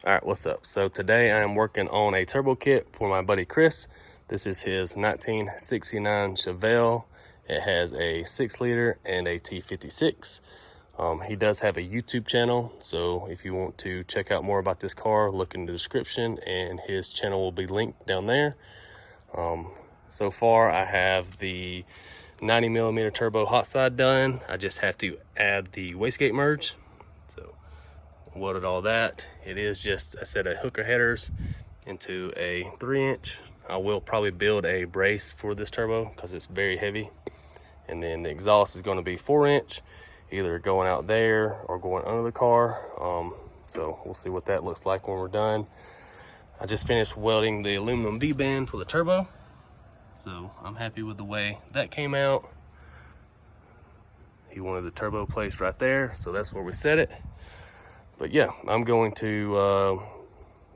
All right, what's up? So today I am working on a turbo kit for my buddy Chris. This is his 1969 Chevelle. It has a 6-liter and a T56. He does have a YouTube channel, so if you want to check out more about this car, look in the description and his channel will be linked down there. So far I have the 90mm turbo hot side done. I just have to add the wastegate merge. So welded all that. It is just a set of hooker headers into a 3-inch. I will probably build a brace for this turbo because it's very heavy. And then the exhaust is going to be 4-inch, either going out there or going under the car. So we'll see what that looks like when we're done. I just finished welding the aluminum V-band for the turbo, so I'm happy with the way that came out. He wanted the turbo placed right there, so that's where we set it. But yeah, I'm going to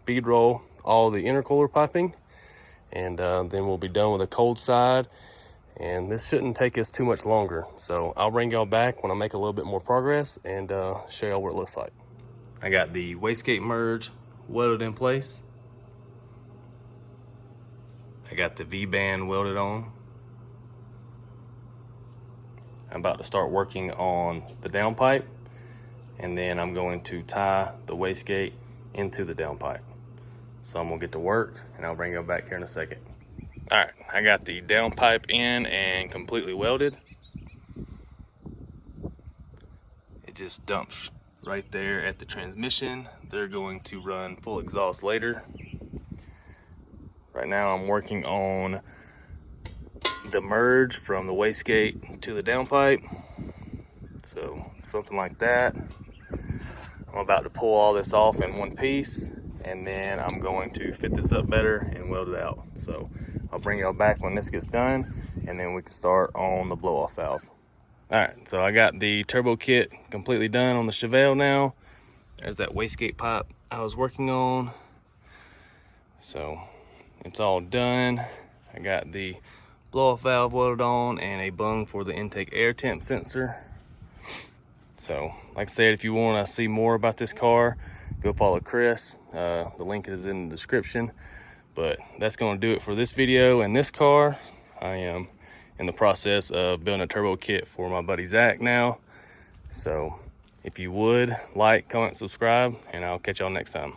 bead roll all the intercooler piping, and then we'll be done with the cold side. And this shouldn't take us too much longer. So I'll bring y'all back when I make a little bit more progress and show y'all what it looks like. I got the wastegate merge welded in place. I got the V-band welded on. I'm about to start working on the downpipe, and then I'm going to tie the wastegate into the downpipe. So I'm gonna get to work and I'll bring you back here in a second. All right, I got the downpipe in and completely welded. It just dumps right there at the transmission. They're going to run full exhaust later. Right now I'm working on the merge from the wastegate to the downpipe. So something like that. I'm about to pull all this off in one piece, and then I'm going to fit this up better and weld it out. So I'll bring y'all back when this gets done, and then we can start on the blow-off valve. All right, so I got the turbo kit completely done on the Chevelle now. There's that wastegate pipe I was working on. So it's all done. I got the blow-off valve welded on and a bung for the intake air temp sensor. So like I said, if you want to see more about this car, go follow Chris. The link is in the description. But that's going to do it for this video and this car. I am in the process of building a turbo kit for my buddy Zach now. So if you would, like, comment, subscribe, and I'll catch y'all next time.